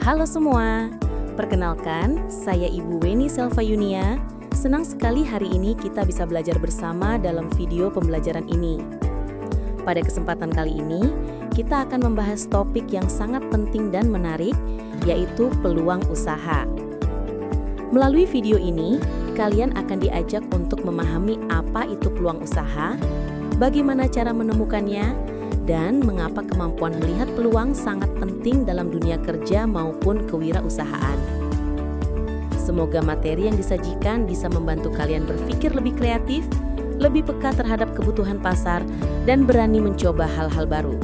Halo semua, perkenalkan saya Ibu Weni Selva Yunia. Senang sekali hari ini kita bisa belajar bersama dalam video pembelajaran ini. Pada kesempatan kali ini, kita akan membahas topik yang sangat penting dan menarik, yaitu peluang usaha. Melalui video ini, kalian akan diajak untuk memahami apa itu peluang usaha, bagaimana cara menemukannya, dan mengapa kemampuan melihat peluang sangat penting dalam dunia kerja maupun kewirausahaan. Semoga materi yang disajikan bisa membantu kalian berpikir lebih kreatif, lebih peka terhadap kebutuhan pasar, dan berani mencoba hal-hal baru.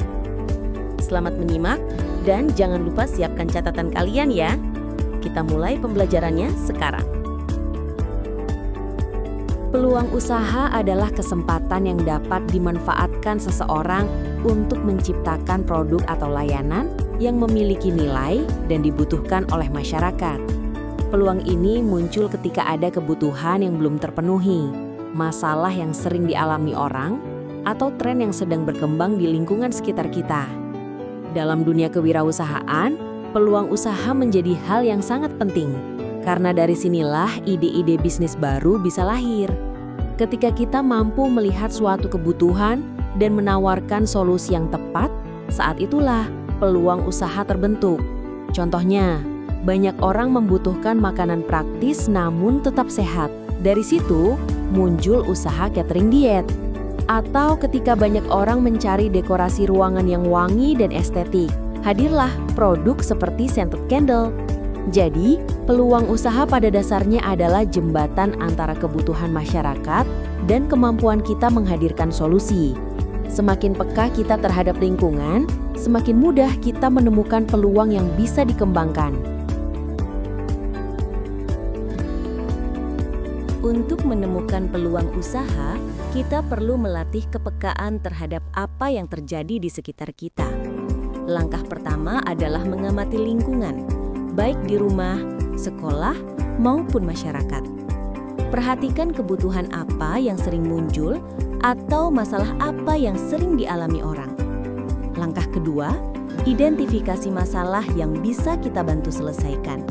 Selamat menyimak, dan jangan lupa siapkan catatan kalian ya. Kita mulai pembelajarannya sekarang. Peluang usaha adalah kesempatan yang dapat dimanfaatkan seseorang untuk menciptakan produk atau layanan yang memiliki nilai dan dibutuhkan oleh masyarakat. Peluang ini muncul ketika ada kebutuhan yang belum terpenuhi, masalah yang sering dialami orang, atau tren yang sedang berkembang di lingkungan sekitar kita. Dalam dunia kewirausahaan, peluang usaha menjadi hal yang sangat penting. Karena dari sinilah ide-ide bisnis baru bisa lahir. Ketika kita mampu melihat suatu kebutuhan dan menawarkan solusi yang tepat, saat itulah peluang usaha terbentuk. Contohnya, banyak orang membutuhkan makanan praktis namun tetap sehat. Dari situ, muncul usaha catering diet. Atau ketika banyak orang mencari dekorasi ruangan yang wangi dan estetik, hadirlah produk seperti scented candle. Jadi, peluang usaha pada dasarnya adalah jembatan antara kebutuhan masyarakat dan kemampuan kita menghadirkan solusi. Semakin peka kita terhadap lingkungan, semakin mudah kita menemukan peluang yang bisa dikembangkan. Untuk menemukan peluang usaha, kita perlu melatih kepekaan terhadap apa yang terjadi di sekitar kita. Langkah pertama adalah mengamati lingkungan, baik di rumah, sekolah, maupun masyarakat. Perhatikan kebutuhan apa yang sering muncul atau masalah apa yang sering dialami orang. Langkah kedua, identifikasi masalah yang bisa kita bantu selesaikan.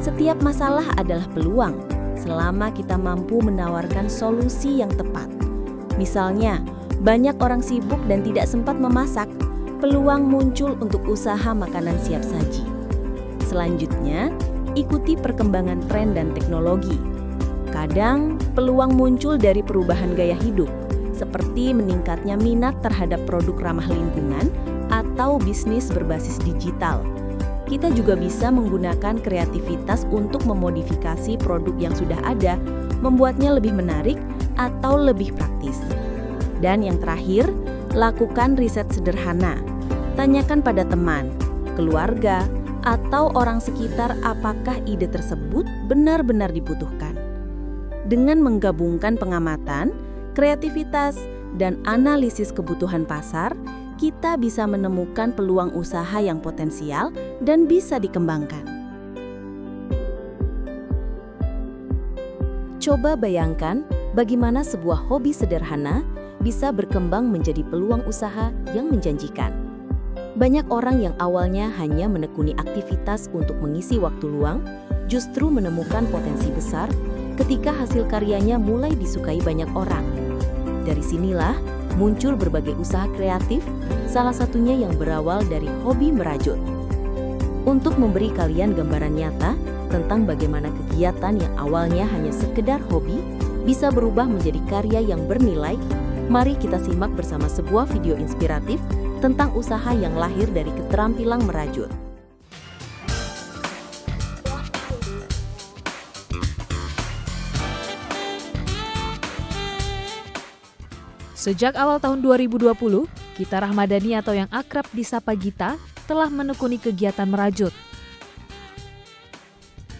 Setiap masalah adalah peluang, selama kita mampu menawarkan solusi yang tepat. Misalnya, banyak orang sibuk dan tidak sempat memasak, peluang muncul untuk usaha makanan siap saji. Selanjutnya, ikuti perkembangan tren dan teknologi. Kadang, peluang muncul dari perubahan gaya hidup, seperti meningkatnya minat terhadap produk ramah lingkungan atau bisnis berbasis digital. Kita juga bisa menggunakan kreativitas untuk memodifikasi produk yang sudah ada, membuatnya lebih menarik atau lebih praktis. Dan yang terakhir, lakukan riset sederhana. Tanyakan pada teman, keluarga, atau orang sekitar apakah ide tersebut benar-benar dibutuhkan. Dengan menggabungkan pengamatan, kreativitas, dan analisis kebutuhan pasar, kita bisa menemukan peluang usaha yang potensial dan bisa dikembangkan. Coba bayangkan bagaimana sebuah hobi sederhana bisa berkembang menjadi peluang usaha yang menjanjikan. Banyak orang yang awalnya hanya menekuni aktivitas untuk mengisi waktu luang, justru menemukan potensi besar ketika hasil karyanya mulai disukai banyak orang. Dari sinilah muncul berbagai usaha kreatif, salah satunya yang berawal dari hobi merajut. Untuk memberi kalian gambaran nyata tentang bagaimana kegiatan yang awalnya hanya sekedar hobi bisa berubah menjadi karya yang bernilai, mari kita simak bersama sebuah video inspiratif tentang usaha yang lahir dari keterampilan merajut. Sejak awal tahun 2020, Gita Rahmadani atau yang akrab disapa Gita telah menekuni kegiatan merajut.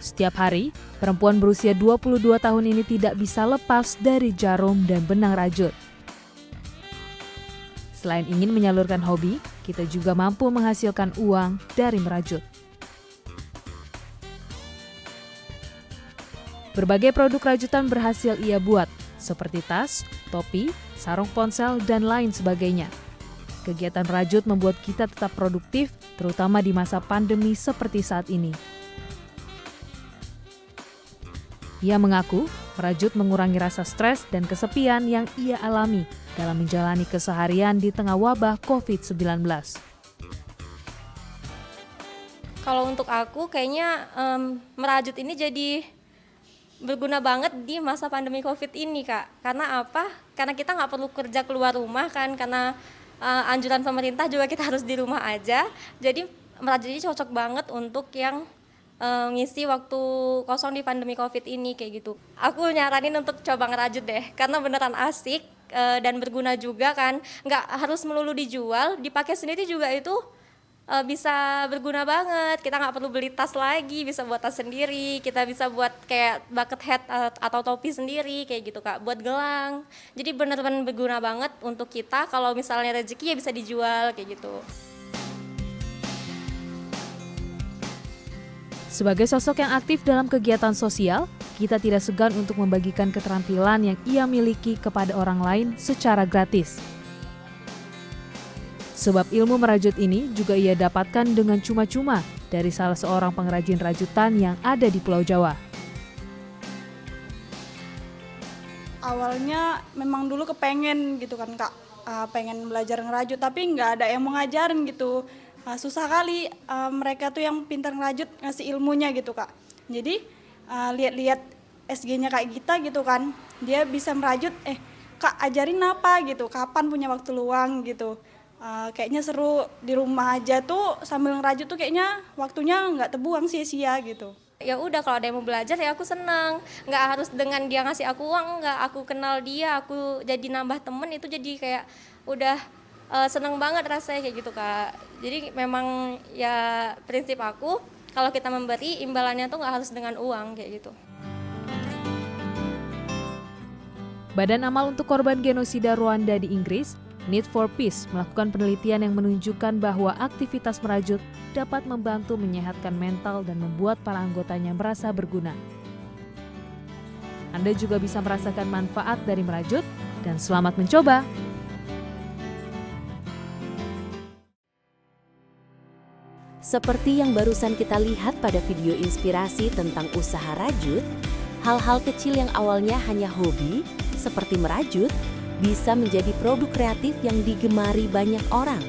Setiap hari, perempuan berusia 22 tahun ini tidak bisa lepas dari jarum dan benang rajut. Selain ingin menyalurkan hobi, kita juga mampu menghasilkan uang dari merajut. Berbagai produk rajutan berhasil ia buat, seperti tas, topi, sarung ponsel, dan lain sebagainya. kegiatan merajut membuat kita tetap produktif, terutama di masa pandemi seperti saat ini. Ia mengaku, merajut mengurangi rasa stres dan kesepian yang ia alami dalam menjalani keseharian di tengah wabah COVID-19. Kalau untuk aku kayaknya merajut ini jadi berguna banget di masa pandemi COVID ini, Kak. Karena apa? Karena kita nggak perlu kerja keluar rumah kan, karena anjuran pemerintah juga kita harus di rumah aja. Jadi merajut ini cocok banget untuk yang ngisi waktu kosong di pandemi COVID ini kayak gitu. Aku nyaranin untuk coba ngerajut deh, karena beneran asik dan berguna juga kan. Nggak harus melulu dijual, dipakai sendiri juga itu bisa berguna banget. Kita nggak perlu beli tas lagi, bisa buat tas sendiri, kita bisa buat kayak bucket hat atau topi sendiri kayak gitu, Kak, buat gelang. Jadi benar-benar berguna banget untuk kita. Kalau misalnya rezeki ya bisa dijual kayak gitu. Sebagai sosok yang aktif dalam kegiatan sosial, kita tidak segan untuk membagikan keterampilan yang ia miliki kepada orang lain secara gratis. Sebab ilmu merajut ini juga ia dapatkan dengan cuma-cuma dari salah seorang pengrajin rajutan yang ada di Pulau Jawa. Awalnya memang dulu kepengen gitu kan, Kak, pengen belajar ngerajut tapi nggak ada yang mau ngajarin gitu. Susah kali mereka tuh yang pintar ngerajut ngasih ilmunya gitu, Kak. Jadi lihat-lihat SG-nya kayak kita gitu kan, dia bisa merajut, Kak ajarin apa gitu, kapan punya waktu luang gitu. Kayaknya seru di rumah aja tuh sambil ngerajut tuh kayaknya waktunya nggak terbuang sia-sia gitu. Ya udah, kalau ada yang mau belajar ya aku senang. Nggak harus dengan dia ngasih aku uang, nggak, aku kenal dia, aku jadi nambah temen, itu jadi kayak udah seneng banget rasanya kayak gitu, Kak. Jadi memang ya prinsip aku, kalau kita memberi imbalannya tuh nggak harus dengan uang kayak gitu. Badan Amal untuk Korban Genosida Rwanda di Inggris, Need for Peace, melakukan penelitian yang menunjukkan bahwa aktivitas merajut dapat membantu menyehatkan mental dan membuat para anggotanya merasa berguna. Anda juga bisa merasakan manfaat dari merajut, dan selamat mencoba! Seperti yang barusan kita lihat pada video inspirasi tentang usaha rajut, hal-hal kecil yang awalnya hanya hobi, seperti merajut, bisa menjadi produk kreatif yang digemari banyak orang.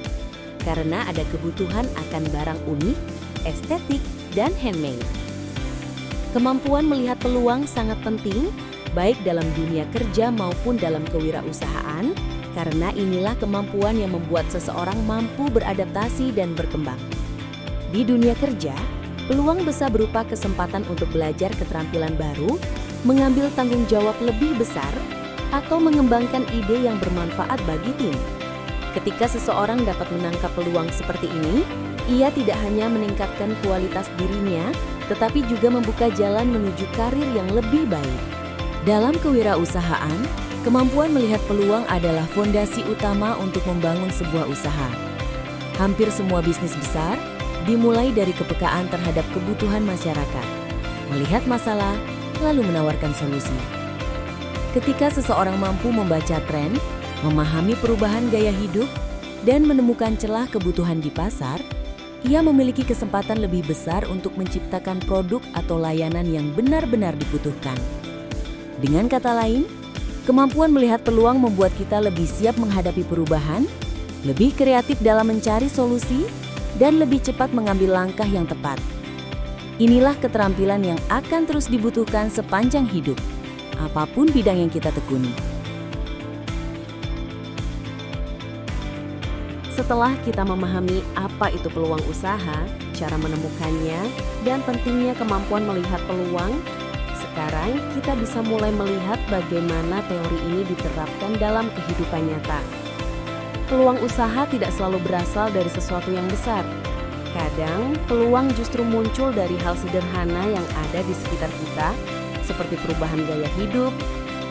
Karena ada kebutuhan akan barang unik, estetik, dan handmade. Kemampuan melihat peluang sangat penting, baik dalam dunia kerja maupun dalam kewirausahaan, karena inilah kemampuan yang membuat seseorang mampu beradaptasi dan berkembang. Di dunia kerja, peluang besar berupa kesempatan untuk belajar keterampilan baru, mengambil tanggung jawab lebih besar, atau mengembangkan ide yang bermanfaat bagi tim. Ketika seseorang dapat menangkap peluang seperti ini, ia tidak hanya meningkatkan kualitas dirinya, tetapi juga membuka jalan menuju karir yang lebih baik. Dalam kewirausahaan, kemampuan melihat peluang adalah fondasi utama untuk membangun sebuah usaha. Hampir semua bisnis besar dimulai dari kepekaan terhadap kebutuhan masyarakat, melihat masalah, lalu menawarkan solusi. Ketika seseorang mampu membaca tren, memahami perubahan gaya hidup, dan menemukan celah kebutuhan di pasar, ia memiliki kesempatan lebih besar untuk menciptakan produk atau layanan yang benar-benar dibutuhkan. Dengan kata lain, kemampuan melihat peluang membuat kita lebih siap menghadapi perubahan, lebih kreatif dalam mencari solusi, dan lebih cepat mengambil langkah yang tepat. Inilah keterampilan yang akan terus dibutuhkan sepanjang hidup, apapun bidang yang kita tekuni. Setelah kita memahami apa itu peluang usaha, cara menemukannya, dan pentingnya kemampuan melihat peluang, sekarang kita bisa mulai melihat bagaimana teori ini diterapkan dalam kehidupan nyata. Peluang usaha tidak selalu berasal dari sesuatu yang besar. Kadang, peluang justru muncul dari hal sederhana yang ada di sekitar kita, seperti perubahan gaya hidup,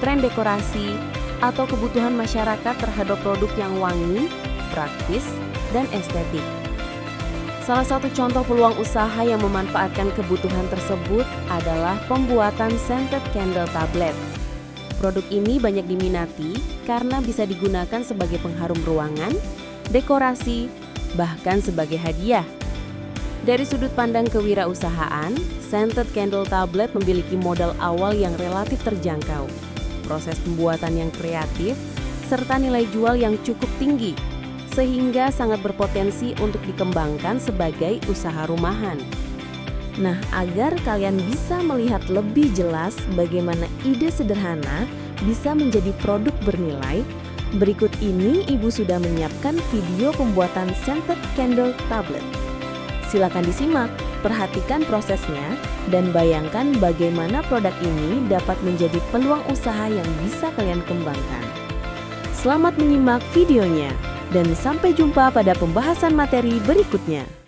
tren dekorasi, atau kebutuhan masyarakat terhadap produk yang wangi, praktis, dan estetik. Salah satu contoh peluang usaha yang memanfaatkan kebutuhan tersebut adalah pembuatan scented candle tablet. Produk ini banyak diminati karena bisa digunakan sebagai pengharum ruangan dekorasi, bahkan sebagai hadiah. Dari sudut pandang kewirausahaan, scented candle tablet memiliki modal awal yang relatif terjangkau, proses pembuatan yang kreatif, serta nilai jual yang cukup tinggi, sehingga sangat berpotensi untuk dikembangkan sebagai usaha rumahan. Nah, agar kalian bisa melihat lebih jelas bagaimana ide sederhana bisa menjadi produk bernilai, berikut ini Ibu sudah menyiapkan video pembuatan scented candle tablet. Silakan disimak, perhatikan prosesnya, dan bayangkan bagaimana produk ini dapat menjadi peluang usaha yang bisa kalian kembangkan. Selamat menyimak videonya, dan sampai jumpa pada pembahasan materi berikutnya.